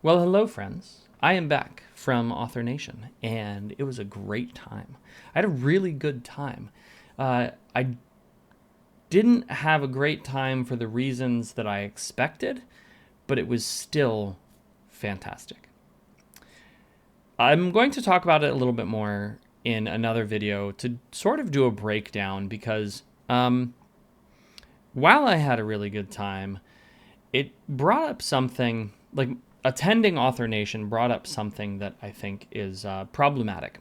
Well, hello, friends. I am back from Author Nation, and it was a great time. I had a really good time. I didn't have a great time for the reasons that I expected, but it was still fantastic. I'm going to talk about it a little bit more in another video to sort of do a breakdown because while I had a really good time, it brought up something, like attending Author Nation brought up something that I think is problematic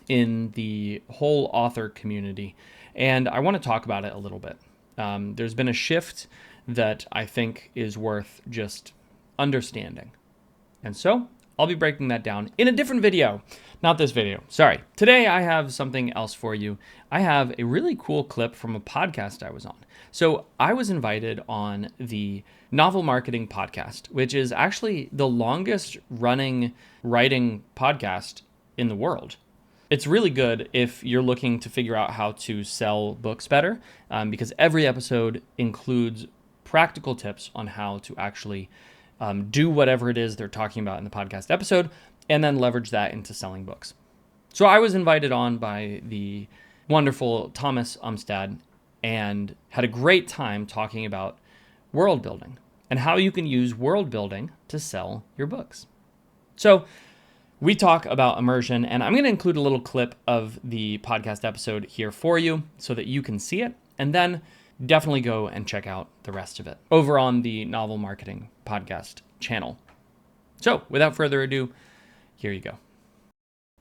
in the whole author community. And I want to talk about it a little bit. There's been a shift that I think is worth just understanding. And so I'll be breaking that down in a different video. Not this video. Sorry. Today I have something else for you. I have a really cool clip from a podcast I was on. So I was invited on the Novel Marketing Podcast, which is actually the longest running writing podcast in the world. It's really good if you're looking to figure out how to sell books better, because every episode includes practical tips on how to actually do whatever it is they're talking about in the podcast episode, and then leverage that into selling books. So I was invited on by the wonderful Thomas Umstad and had a great time talking about world building and how you can use world building to sell your books. So we talk about immersion, and I'm going to include a little clip of the podcast episode here for you so that you can see it, and then definitely go and check out the rest of it over on the Novel Marketing Podcast channel. So without further ado, here you go.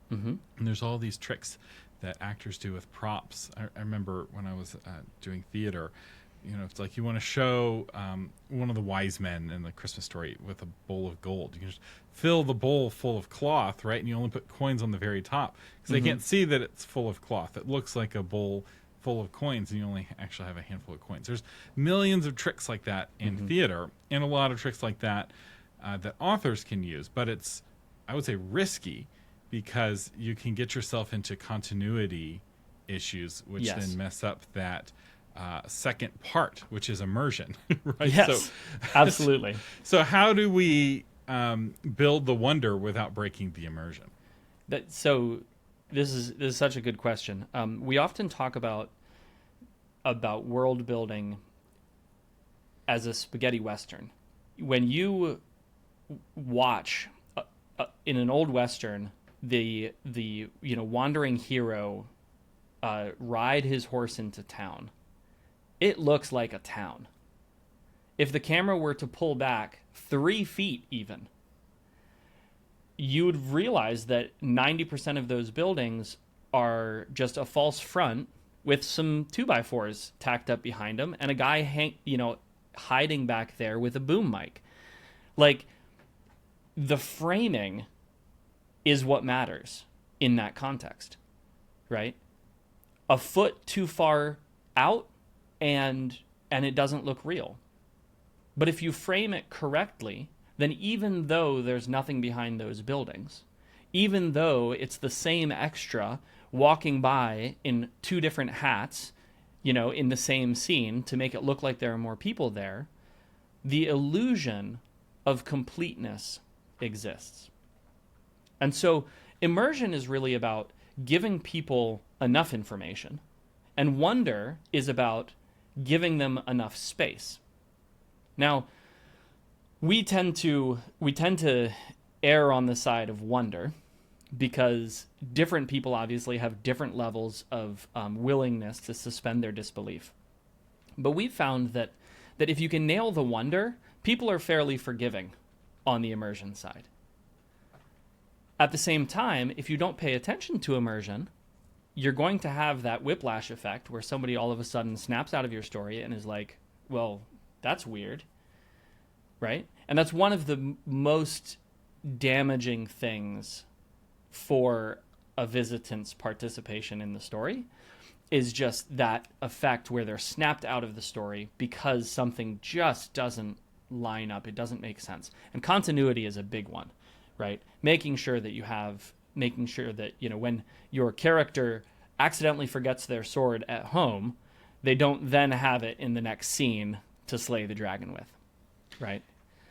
And there's all these tricks that actors do with props. I remember when I was doing theater, it's like you want to show one of the wise men in the Christmas story with a bowl of gold. You can just fill the bowl full of cloth, right? And you only put coins on the very top because they can't see that it's full of cloth. It looks like a bowl full of coins and you only actually have a handful of coins. There's millions of tricks like that in theater, and a lot of tricks like that that authors can use, but it's, I would say, risky because you can get yourself into continuity issues, which then mess up that second part, which is immersion, right? Yes, so, absolutely. So how do we build the wonder without breaking the immersion? This is such a good question. We often talk about world building as a spaghetti western. When you watch in an old western the wandering hero ride his horse into town, it looks like a town. If the camera were to pull back 3 feet even, you would realize that 90% of those buildings are just a false front with some 2x4s tacked up behind them and a guy hiding back there with a boom mic. Like, the framing is what matters in that context, right? A foot too far out and it doesn't look real. But if you frame it correctly, then even though there's nothing behind those buildings, even though it's the same extra walking by in 2 different hats, in the same scene to make it look like there are more people there, the illusion of completeness exists. And so immersion is really about giving people enough information, and wonder is about giving them enough space. Now, we tend to err on the side of wonder because different people obviously have different levels of willingness to suspend their disbelief. But we've found that if you can nail the wonder, people are fairly forgiving on the immersion side. At the same time, if you don't pay attention to immersion, you're going to have that whiplash effect where somebody all of a sudden snaps out of your story and is like, well, that's weird, right? And that's one of the most damaging things for a visitant's participation in the story, is just that effect where they're snapped out of the story because something just doesn't line up. It doesn't make sense. And continuity is a big one, right? Making sure that when your character accidentally forgets their sword at home, they don't then have it in the next scene to slay the dragon with, right?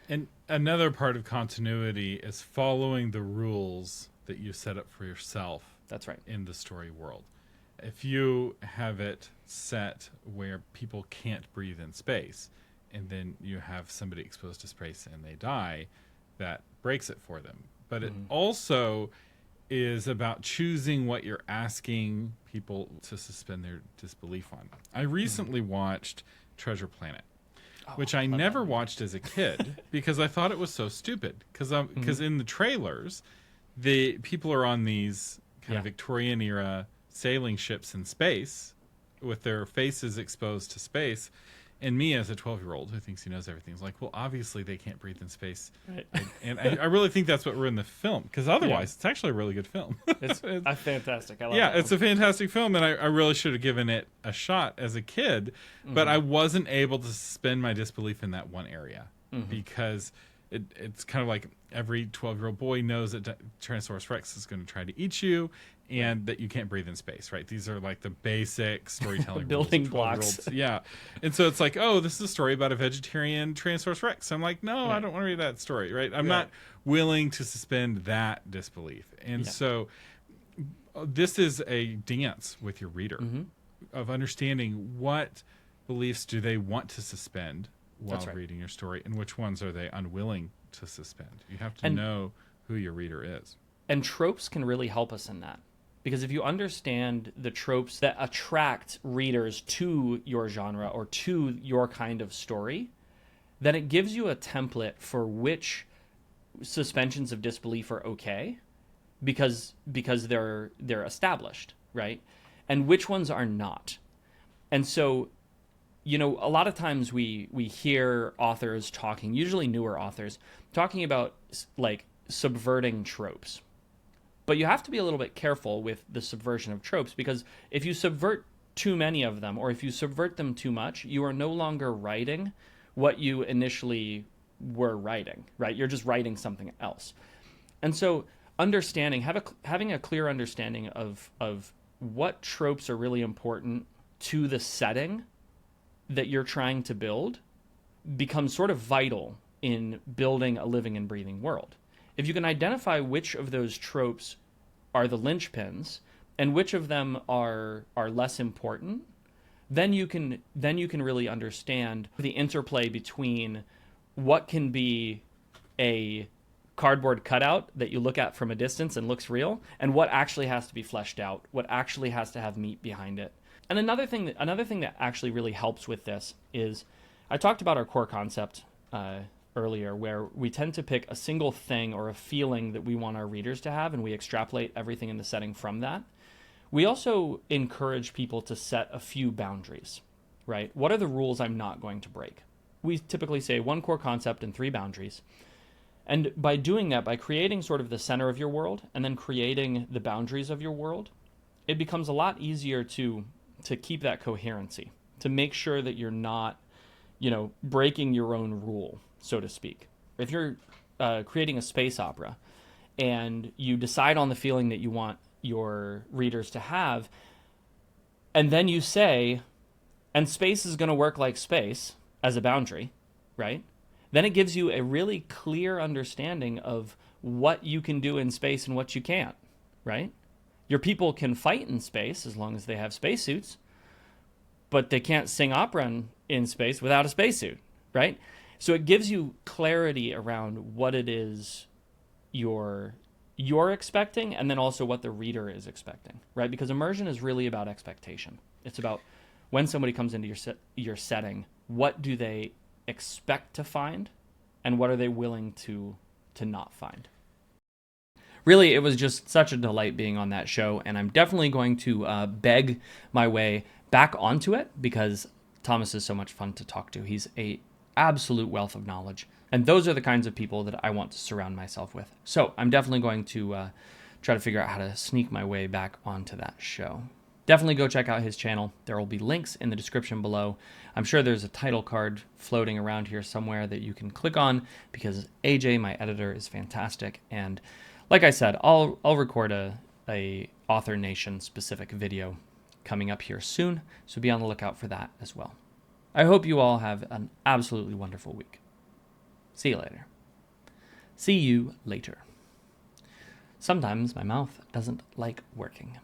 And another part of continuity is following the rules that you set up for yourself. That's right. In the story world. If you have it set where people can't breathe in space, and then you have somebody exposed to space and they die, that breaks it for them. But it also is about choosing what you're asking people to suspend their disbelief on. I recently watched Treasure Planet, which I never watched as a kid because I thought it was so stupid. Because in the trailers, the people are on these kind of Victorian era sailing ships in space with their faces exposed to space. And me as a 12-year-old who thinks he knows everything is like, well, obviously they can't breathe in space. Right. And I really think that's what we're in the film, because otherwise it's actually a really good film. It's fantastic. I love yeah, it. It's a fantastic film, and I really should have given it a shot as a kid, but I wasn't able to suspend my disbelief in that one area because it's kind of like every 12-year-old boy knows that Tyrannosaurus Rex is going to try to eat you, and that you can't breathe in space, right? These are like the basic storytelling building rules blocks. Yeah. And so it's like, oh, this is a story about a vegetarian Tyrannosaurus Rex. I'm like, no, I don't want to read that story, right? I'm not willing to suspend that disbelief. And so this is a dance with your reader of understanding what beliefs do they want to suspend while reading your story, and which ones are they unwilling to suspend. You have to know who your reader is. And tropes can really help us in that. Because if you understand the tropes that attract readers to your genre or to your kind of story, then it gives you a template for which suspensions of disbelief are okay because they're established, right? And which ones are not. And so, you know, a lot of times we hear authors talking, usually newer authors, talking about like subverting tropes. But you have to be a little bit careful with the subversion of tropes, because if you subvert too many of them, or if you subvert them too much, you are no longer writing what you initially were writing, right? You're just writing something else. And so having a clear understanding of what tropes are really important to the setting that you're trying to build becomes sort of vital in building a living and breathing world. If you can identify which of those tropes are the linchpins and which of them are less important, then you can really understand the interplay between what can be a cardboard cutout that you look at from a distance and looks real, and what actually has to be fleshed out, what actually has to have meat behind it. And another thing that actually really helps with this is, I talked about our core concept earlier, where we tend to pick a single thing or a feeling that we want our readers to have, and we extrapolate everything in the setting from that. We also encourage people to set a few boundaries, right? What are the rules I'm not going to break? We typically say 1 core concept and 3 boundaries. And by doing that, by creating sort of the center of your world and then creating the boundaries of your world, it becomes a lot easier to keep that coherency, to make sure that you're not, breaking your own rule, so to speak. If you're creating a space opera and you decide on the feeling that you want your readers to have, and then you say, and space is going to work like space as a boundary, right? Then it gives you a really clear understanding of what you can do in space and what you can't, right? Your people can fight in space as long as they have spacesuits, but they can't sing opera in space without a spacesuit, right? So it gives you clarity around what it is you're expecting, and then also what the reader is expecting, right? Because immersion is really about expectation. It's about when somebody comes into your setting, what do they expect to find, and what are they willing to not find? Really, it was just such a delight being on that show, and I'm definitely going to beg my way back onto it, because Thomas is so much fun to talk to. He's a absolute wealth of knowledge, and those are the kinds of people that I want to surround myself with. So I'm definitely going to try to figure out how to sneak my way back onto that show. Definitely go check out his channel. There will be links in the description below. I'm sure there's a title card floating around here somewhere that you can click on, because AJ, my editor, is fantastic. And like I said, I'll record a Author Nation specific video coming up here soon, so be on the lookout for that as well. I hope you all have an absolutely wonderful week. See you later. See you later. Sometimes my mouth doesn't like working.